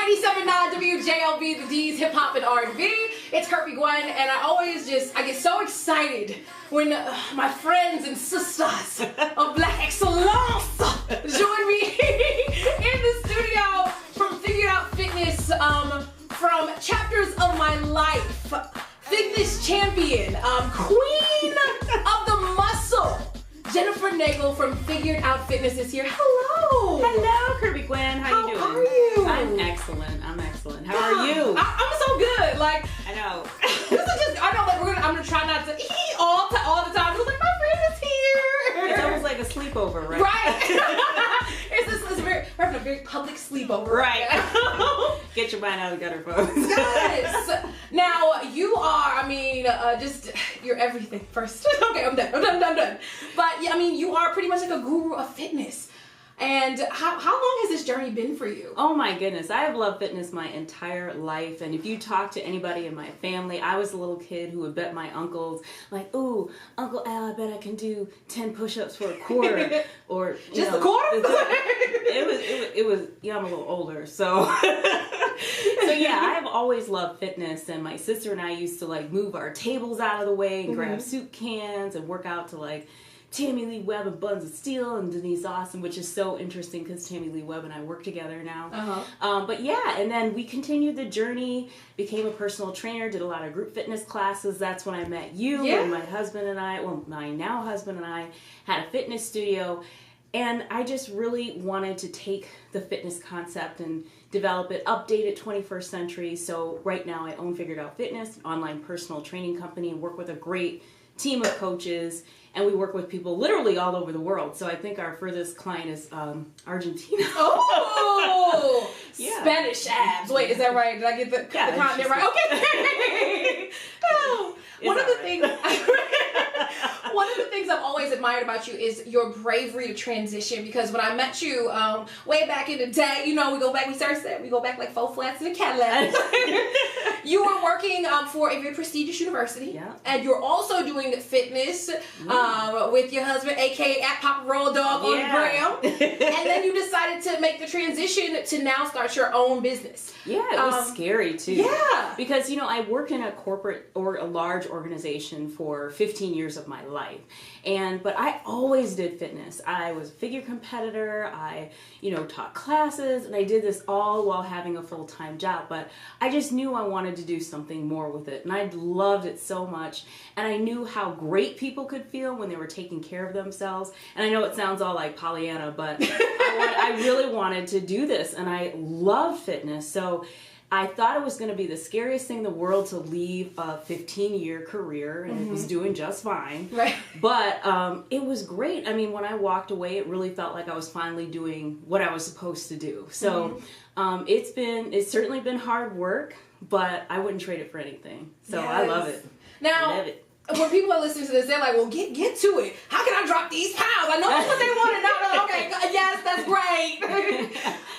97.9 WJLB, the D's Hip Hop and R&B. It's Kirby Gwen, and I get so excited when my friends and sisters of Black Excellence join me in the studio from Figured Out Fitness, from Chapters of My Life, fitness champion, queen of the muscle. Jennifer Nagel from Figured Out Fitness is here. Hello. Hello, Kirby Gwen. How you doing? How are you? I'm excellent. How are you? I'm so good. Like, I know. This is just, I know, like, I'm gonna try not to eat all the time. It's like, my friend is here. It's almost like a sleepover, right? Right. We're having a very public sleepover. Right. Get your mind out of the gutter, folks. Yes. Now, you are, you're everything first. Okay, I'm done. But, yeah, you are pretty much like a guru of fitness. And how long has this journey been for you? Oh my goodness, I have loved fitness my entire life. And if you talk to anybody in my family, I was a little kid who would bet my uncles, like, ooh, Uncle Al, I bet I can do 10 push-ups for a quarter. Or just a quarter? It was, yeah, I'm a little older, so. So yeah, I have always loved fitness, and my sister and I used to like move our tables out of the way and grab soup cans and work out to like Tammy Lee Webb and Buns of Steel and Denise Austin, which is so interesting because Tammy Lee Webb and I work together now. But yeah, and then we continued the journey, became a personal trainer, did a lot of group fitness classes. That's when I met you and my husband and I, well, my now husband and I had a fitness studio. And I just really wanted to take the fitness concept and develop it, update it 21st century. So right now I own Figured Out Fitness, an online personal training company, and work with a great team of coaches. And we work with people literally all over the world. So I think our furthest client is Argentina. Oh! Yeah. Spanish abs. Wait, is that right? Did I get the continent right? Okay. Oh, one of the things I've always admired about you is your bravery to transition, because when I met you way back in the day, we go back like 4 flats in a Cadillac. You were working for a very prestigious university, and you're also doing fitness with your husband, aka at Papa Roll Dog on the gram. And then you decided to make the transition to now start your own business. Yeah, it was scary too. Yeah. Because, I worked in a corporate or a large organization for 15 years of my life. But I always did fitness. I was a figure competitor. I, taught classes, and I did this all while having a full-time job. But I just knew I wanted to do something more with it. And I loved it so much. And I knew how great people could feel when they were taking care of themselves. And I know it sounds all like Pollyanna, but I really wanted to do this. And I love fitness. So I thought it was going to be the scariest thing in the world to leave a 15-year career, and it was doing just fine. Right. But it was great. When I walked away, it really felt like I was finally doing what I was supposed to do. So it's certainly been hard work, but I wouldn't trade it for anything. So I love it. Now, I love it. When people are listening to this, they're like, well, get to it. How can I drop these pounds? I know that's what they want to know. Okay, yes, that's great.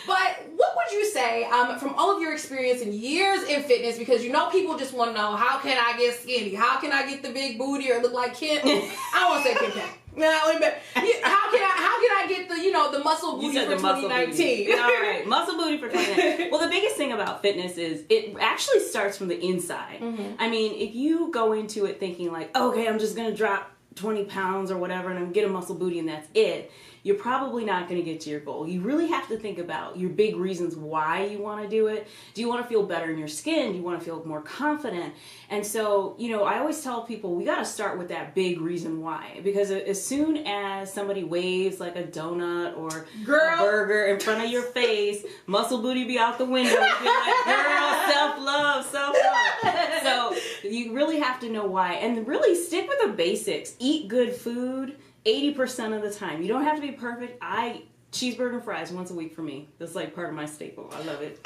But what would you say, from all of your experience and years in fitness, because people just want to know, how can I get skinny? How can I get the big booty or look like Kim? I don't want to say Kim K. No, how can I get the muscle booty for 2019? All right, muscle booty for 2019. Well, the biggest thing about fitness is it actually starts from the inside. If you go into it thinking like, okay, I'm just gonna drop 20 pounds or whatever and I'm gonna get a muscle booty and that's it, you're probably not going to get to your goal. You really have to think about your big reasons why you want to do it. Do you want to feel better in your skin? Do you want to feel more confident? And so, I always tell people we got to start with that big reason why, because as soon as somebody waves like a donut or a burger in front of your face, muscle booty be out the window. You're like, girl, self-love. So you really have to know why, and really stick with the basics. Eat good food 80% of the time. You don't have to be perfect. Cheeseburger and fries once a week for me. That's like part of my staple. I love it.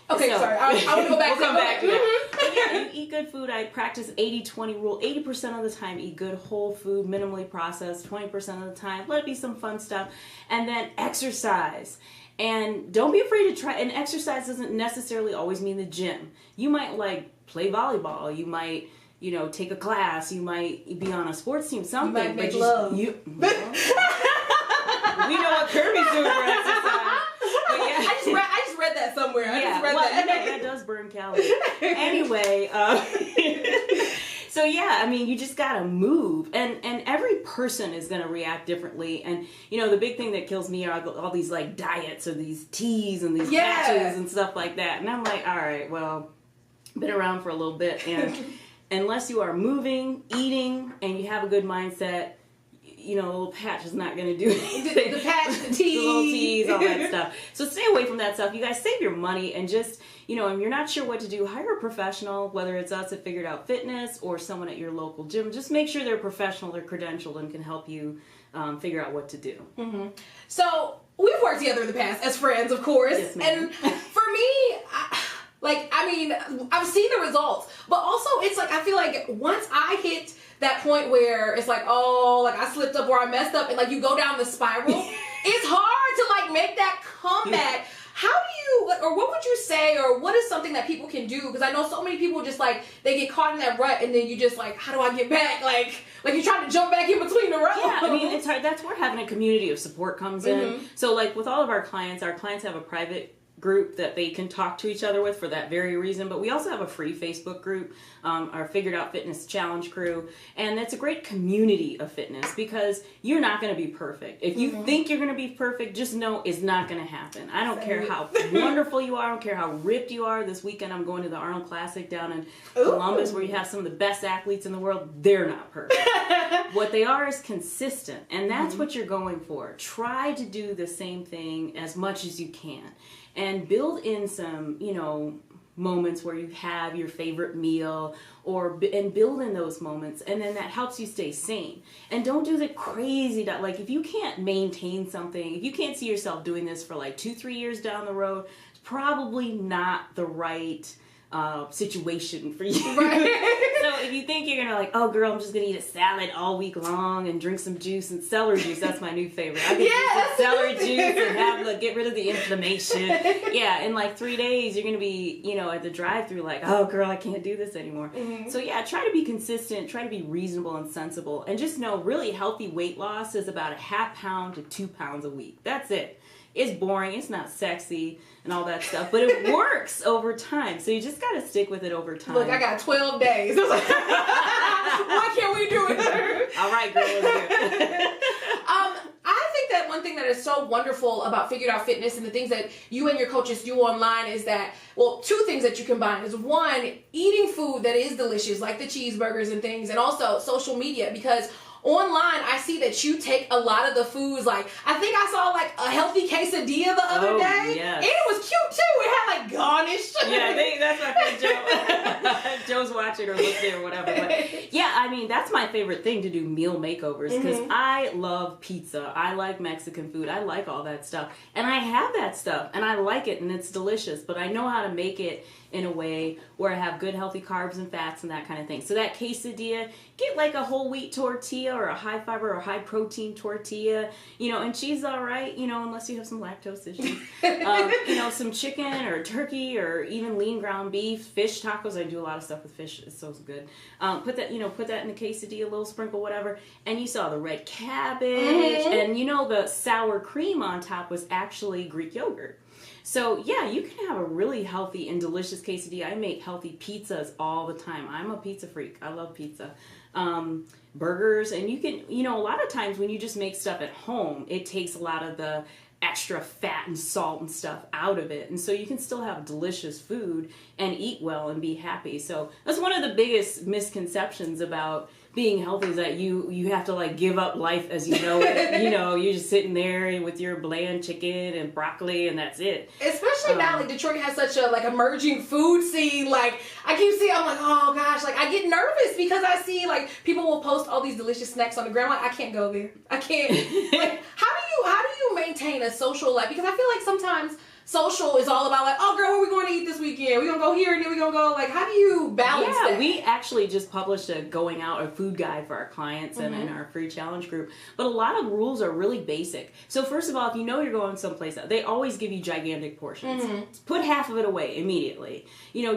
Sorry. I want to go back. We'll come back to that. But yeah, you eat good food. I practice 80-20 rule. 80% of the time, eat good whole food, minimally processed. 20% of the time, let it be some fun stuff. And then exercise. And don't be afraid to try. And exercise doesn't necessarily always mean the gym. You might play volleyball. You might take a class. You might be on a sports team. Something. You might make love. We know what Kirby's doing for exercise. But yeah. I just read that that somewhere. I just read well, that. That does burn calories. Anyway, so yeah, I mean, you just gotta move, and every person is gonna react differently. And the big thing that kills me are all these like diets or these teas and these patches and stuff like that. And I'm like, all right, well, been around for a little bit, and unless you are moving, eating, and you have a good mindset, a little patch is not going to do anything. The patch, the tea. The little teas, all that stuff. So stay away from that stuff. You guys save your money and just, if you're not sure what to do, hire a professional, whether it's us at Figured Out Fitness or someone at your local gym. Just make sure they're professional, they're credentialed, and can help you figure out what to do. Mm-hmm. So we've worked together in the past as friends, of course. Yes, ma'am. And for me, I've seen the results, but also it's like, I feel like once I hit that point where it's like, I slipped up or I messed up, and like you go down the spiral, it's hard to like make that comeback. How do you, or what would you say, or what is something that people can do? Because I know so many people just like, they get caught in that rut, and then you just like, how do I get back? Like you're trying to jump back in between the ruts. Yeah, I mean, it's hard. That's where having a community of support comes in. So like with all of our clients have a private group that they can talk to each other with for that very reason, but we also have a free Facebook group, our Figured Out Fitness Challenge crew, and it's a great community of fitness because you're not going to be perfect. If you think you're going to be perfect, just know it's not going to happen. I don't care how wonderful you are, I don't care how ripped you are. This weekend I'm going to the Arnold Classic down in Columbus, where you have some of the best athletes in the world. They're not perfect. What they are is consistent, and that's what you're going for. Try to do the same thing as much as you can. And build in some, moments where you have your favorite meal, and build in those moments, and then that helps you stay sane. And don't do the crazy that, like, if you can't maintain something, if you can't see yourself doing this for like 2-3 years down the road, it's probably not the right situation for you. Right. So if you think you're gonna like, oh girl, I'm just gonna eat a salad all week long and drink some juice and celery juice. That's my new favorite. I can drink some celery juice and get rid of the inflammation. Yeah, in like 3 days you're gonna be, at the drive-through like, oh girl, I can't do this anymore. So yeah, try to be consistent, try to be reasonable and sensible, and just know really healthy weight loss is about a half pound to 2 pounds a week. That's it. It's boring, it's not sexy and all that stuff, but it works over time. So you just got to stick with it over time. Look, I got 12 days. Why can't we do it? All right, girl, let's do it. I think that one thing that is so wonderful about Figured Out Fitness and the things that you and your coaches do online is that, well, 2 things that you combine is, 1, eating food that is delicious, like the cheeseburgers and things, and also social media, because online, I see that you take a lot of the foods. Like, I think I saw like a healthy quesadilla the other day. Yes. And it was cute too. It had like garnish. Yeah, I think that's my friend Joe. Joe's watching or listening or whatever. But yeah, I mean, that's my favorite thing to do, meal makeovers, because I love pizza. I like Mexican food. I like all that stuff. And I have that stuff and I like it and it's delicious, but I know how to make it in a way where I have good healthy carbs and fats and that kind of thing. So that quesadilla, get like a whole wheat tortilla or a high fiber or high protein tortilla, and cheese all right, unless you have some lactose issues. Some chicken or turkey or even lean ground beef, fish tacos. I do a lot of stuff with fish. It's so good. Put that in the quesadilla, a little sprinkle, whatever. And you saw the red cabbage and the sour cream on top was actually Greek yogurt. So yeah, you can have a really healthy and delicious quesadilla. I make healthy pizzas all the time. I'm a pizza freak. I love pizza. Burgers, and you can, a lot of times when you just make stuff at home, it takes a lot of the extra fat and salt and stuff out of it. And so you can still have delicious food and eat well and be happy. So that's one of the biggest misconceptions about being healthy, is that you have to like give up life as you know it. You're just sitting there with your bland chicken and broccoli and that's it. Especially now, like Detroit has such a like emerging food scene. Like I keep seeing, I'm like, oh gosh, like I get nervous because I see like people will post all these delicious snacks on the gram. Like I can't go there. I can't. Like, how do you maintain a social life? Because I feel like sometimes social is all about like, oh girl, where are we going to eat this weekend? We're going to go here and then we're going to go, like, how do you balance that? We actually just published a food guide for our clients and in our free challenge group. But a lot of rules are really basic. So first of all, if you're going someplace, they always give you gigantic portions. Put half of it away immediately.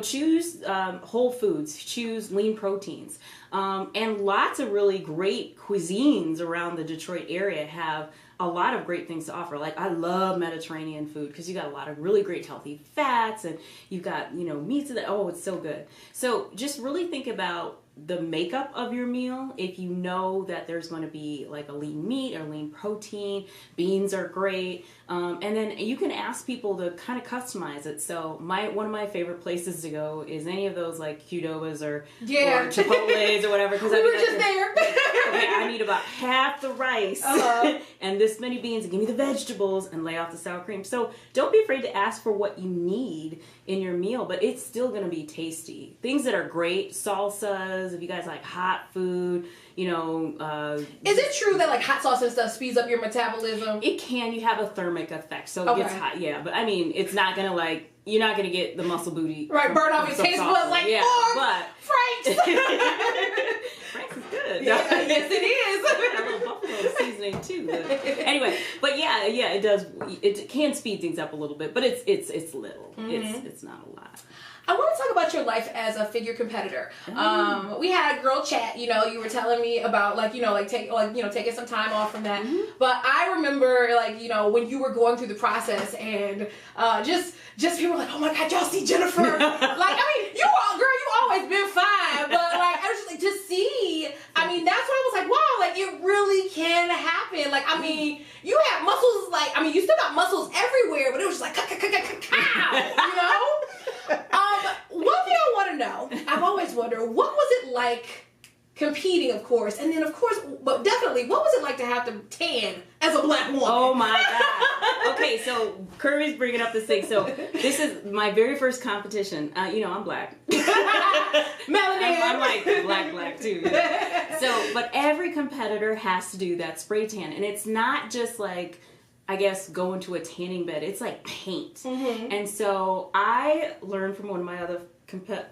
Choose whole foods, choose lean proteins. And lots of really great cuisines around the Detroit area have a lot of great things to offer. Like, I love Mediterranean food because you got a lot of really great healthy fats, and you've got, meats that, oh, it's so good. So just really think about the makeup of your meal. If you know that there's going to be like a lean meat or lean protein, beans are great. And then you can ask people to kind of customize it. So one of my favorite places to go is any of those like Qdobas or Chipotle's or whatever. Because we were just there. Okay, I need about half the rice and this many beans, and give me the vegetables and lay off the sour cream. So don't be afraid to ask for what you need in your meal, but it's still going to be tasty. Things that are great, salsas, if you guys like hot food, is it true that like hot sauce and stuff speeds up your metabolism? It can. You have a thermic effect, so it gets hot. Yeah, but I mean, it's not going to you're not going to get the muscle booty. Right, burn off your taste buds like, but Frank's. Frank's is good. Yes, it is. A little buffalo seasoning too. Anyway, but yeah, it does. It can speed things up a little bit, but it's little. Mm-hmm. It's not a lot. I want to talk about your life as a figure competitor. We had a girl chat. You were telling me about taking some time off from that. Mm-hmm. But I remember when you were going through the process and just people were like, oh my God, y'all see Jennifer? You always been fine, but I was just to see. I mean, that's why I was like, wow, it really can happen. You have muscles. You still got muscles everywhere, but it was just cow. One thing I want to know, I've always wondered, what was it like competing, of course, and then, of course, but definitely, what was it like to have to tan as a black woman? Oh my God. Okay, so Kirby's bringing up this thing. So this is my very first competition. I'm black. Melanin. I'm like black too. So, but every competitor has to do that spray tan, and it's not just go into a tanning bed. It's like paint. Mm-hmm. And so I learned from one of my other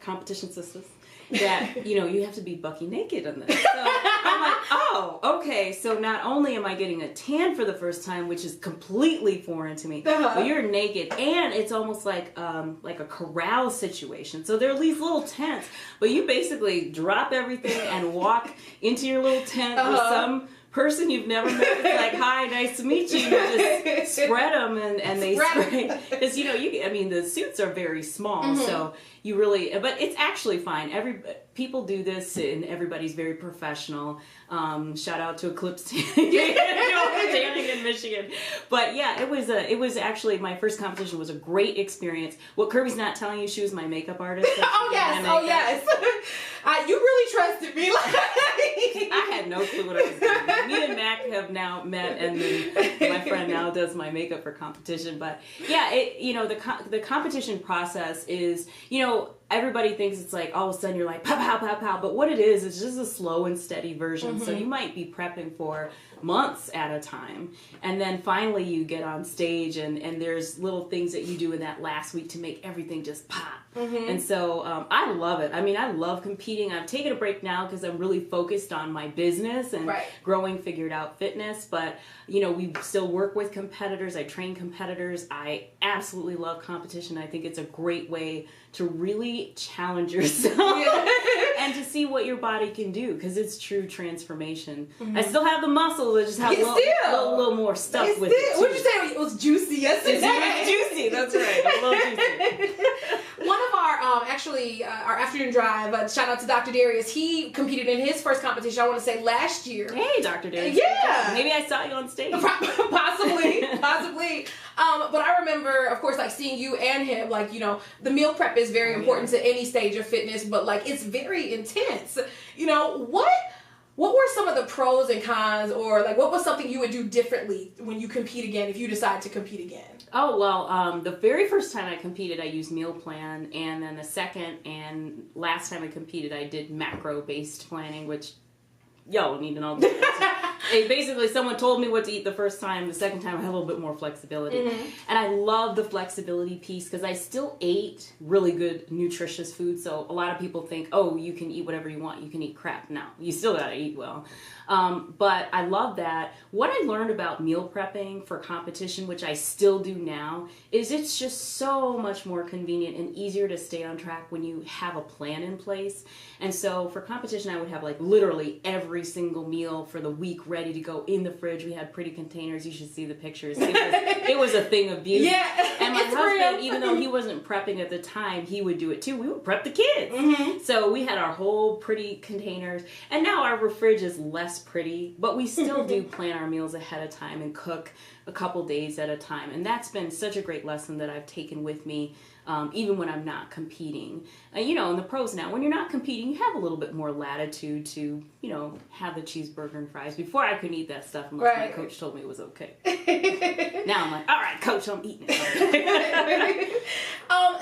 competition sisters that, you have to be bucky naked on this. So I'm like, oh, okay. So not only am I getting a tan for the first time, which is completely foreign to me, but you're naked. And it's almost like a corral situation. So there are these little tents, but you basically drop everything and walk into your little tent with some person you've never met. It's like, hi, nice to meet you. You just spread them and they spray. Because, the suits are very small. Mm-hmm. So you really, but it's actually fine. People do this and everybody's very professional. Shout out to Eclipse Tanning in Michigan. But yeah, it was actually, my first competition was a great experience. What Kirby's not telling you, she was my makeup artist. Oh yes. You really trusted me. I had no clue what I was doing. Me and Mac have now met, and then my friend now does my makeup for competition. But yeah, the competition process is, everybody thinks it's like all of a sudden you're like pow, pow, pow, pow. But what it is just a slow and steady version. Mm-hmm. So you might be prepping for months at a time. And then finally you get on stage and there's little things that you do in that last week to make everything just pop. Mm-hmm. And so I love it. I love competing. I've taken a break now because I'm really focused on my business and growing Figured Out Fitness. But, we still work with competitors. I train competitors. I absolutely love competition. I think it's a great way to really challenge yourself and to see what your body can do, because it's true transformation. Mm-hmm. I still have the muscles. I just have a little more stuff with it. What did you say? It was juicy yesterday. It was juicy. That's right. A little juicy. One of our our afternoon drive, shout out to Dr. Darius, he competed in his first competition, I want to say last year. Hey, Dr. Darius. Yeah. Maybe I saw you on stage. Possibly. But I remember, of course, seeing you and him, the meal prep is very important to any stage of fitness, but it's very intense. What were some of the pros and cons, or what was something you would do differently when you compete again, if you decide to compete again? Oh, well, the very first time I competed, I used meal plan, and then the second and last time I competed, I did macro-based planning, which y'all need to know. Basically, someone told me what to eat the first time. The second time, I had a little bit more flexibility. Mm-hmm. And I love the flexibility piece because I still ate really good, nutritious food. So a lot of people think, oh, you can eat whatever you want. You can eat crap. No, you still got to eat well. But I love that. What I learned about meal prepping for competition, which I still do now, is it's just so much more convenient and easier to stay on track when you have a plan in place. And so for competition, I would have literally every single meal for the week ready to go in the fridge. We had pretty containers. You should see the pictures. It was a thing of beauty. Yeah, and my husband, even though he wasn't prepping at the time, he would do it too. We would prep the kids. So we had our whole pretty containers. And now our fridge is less pretty, but we still do plan our meals ahead of time and cook a couple days at a time. And that's been such a great lesson that I've taken with me, even when I'm not competing. In the pros now, when you're not competing, you have a little bit more latitude to, have the cheeseburger and fries. Before I couldn't eat that stuff unless my coach told me it was okay. Now I'm like, all right, coach, I'm eating it.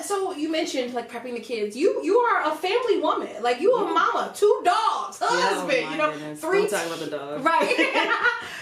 So you mentioned like prepping the kids. You are a family woman. Like you a mama, 2 dogs, husband, goodness. 3 Don't talk about the dogs. Right.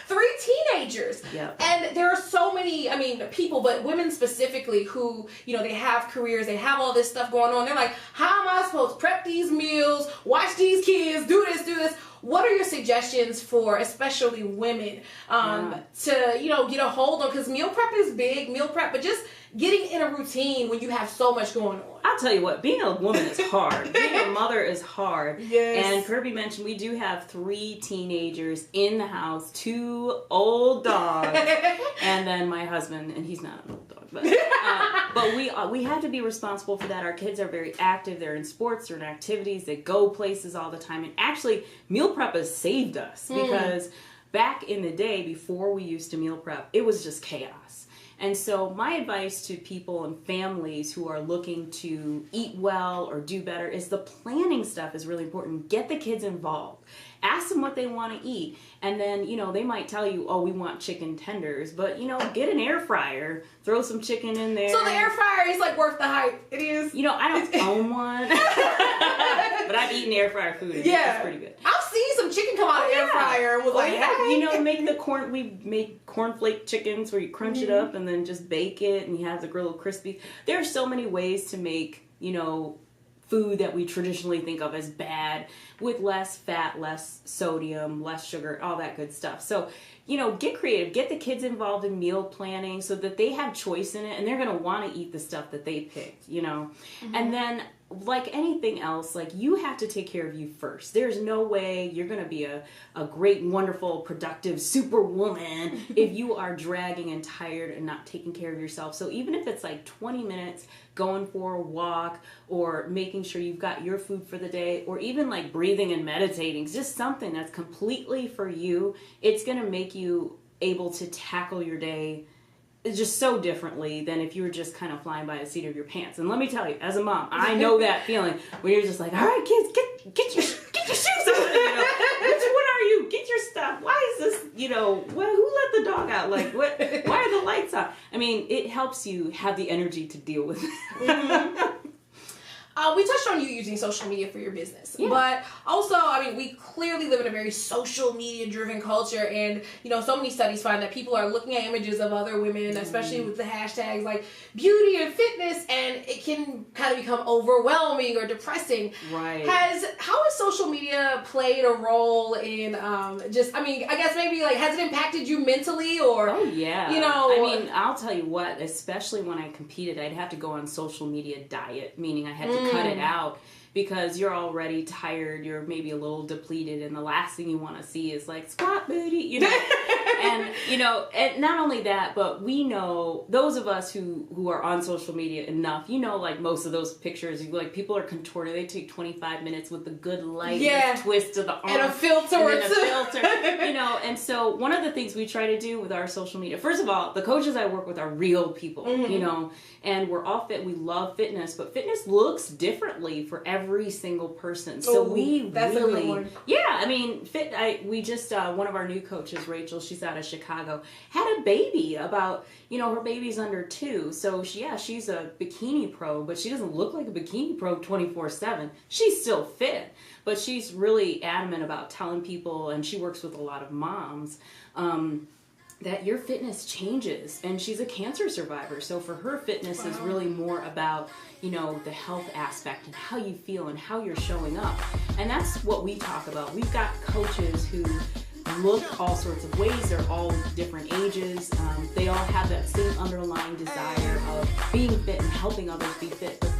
3 teenagers. Yep. And there are so many, people, but women specifically who, they have careers, they have all this stuff going on. They're like, how am I supposed to prep these meals, watch these kids, do this? What are your suggestions for especially women to, get a hold on? Because meal prep is big, but just getting in a routine when you have so much going on. I'll tell you what, being a woman is hard. Being a mother is hard. Yes. And Kirby mentioned we do have 3 teenagers in the house, 2 old dogs, and then my husband, and he's not an old dog, but we have to be responsible for that. Our kids are very active. They're in sports, they're in activities, they go places all the time. And actually, meal prep has saved us because back in the day, before we used to meal prep, it was just chaos. And so my advice to people and families who are looking to eat well or do better is the planning stuff is really important. Get the kids involved. Ask them what they want to eat. And then, they might tell you, oh, we want chicken tenders. But, get an air fryer. Throw some chicken in there. So the air fryer is like worth the hype. It is. I don't own one. But I've eaten air fryer food. And it's pretty good. I've seen some chicken come out of the air fryer and was like, hey. Make the corn. We make cornflake chickens where you crunch it up and then just bake it and you have the grill crispy. There are so many ways to make, food that we traditionally think of as bad with less fat, less sodium, less sugar, all that good stuff. So, get creative. Get the kids involved in meal planning so that they have choice in it and they're going to want to eat the stuff that they picked, And then, like anything else, like you have to take care of you first. There's no way you're going to be a great, wonderful, productive superwoman if you are dragging and tired and not taking care of yourself. So even if it's like 20 minutes going for a walk or making sure you've got your food for the day or even like breathing and meditating, just something that's completely for you, it's going to make you able to tackle your day just so differently than if you were just kind of flying by the seat of your pants. And let me tell you, as a mom, I know that feeling when you're just like, all right, kids, get your shoes on. What are you? Get your stuff. Why is this? Who let the dog out? Like, what? Why are the lights on? It helps you have the energy to deal with it. We touched on you using social media for your business, but also, we clearly live in a very social media driven culture, and so many studies find that people are looking at images of other women, especially with the hashtags like beauty and fitness, and it can kind of become overwhelming or depressing. Right. How has social media played a role in I guess maybe like has it impacted you mentally or? Oh yeah. I'll tell you what, especially when I competed, I'd have to go on social media diet, meaning I had to cut it out because you're already tired, you're maybe a little depleted, and the last thing you want to see is like squat booty, and not only that, but we know, those of us who are on social media enough, like most of those pictures, like people are contorted, they take 25 minutes with the good light, twist of the arm, and a filter, and so one of the things we try to do with our social media, first of all, the coaches I work with are real people, and we're all fit, we love fitness, but fitness looks differently for every single person. So that's a good one. We just one of our new coaches, Rachel, she's out of Chicago, had a baby about, her baby's under 2. So she's a bikini pro, but she doesn't look like a bikini pro 24/7. She's still fit, but she's really adamant about telling people, and she works with a lot of moms, that your fitness changes, and she's a cancer survivor. So for her, fitness is really more about, the health aspect and how you feel and how you're showing up. And that's what we talk about. We've got coaches who look all sorts of ways. They're all different ages. They all have that same underlying desire of being fit and helping others be fit. But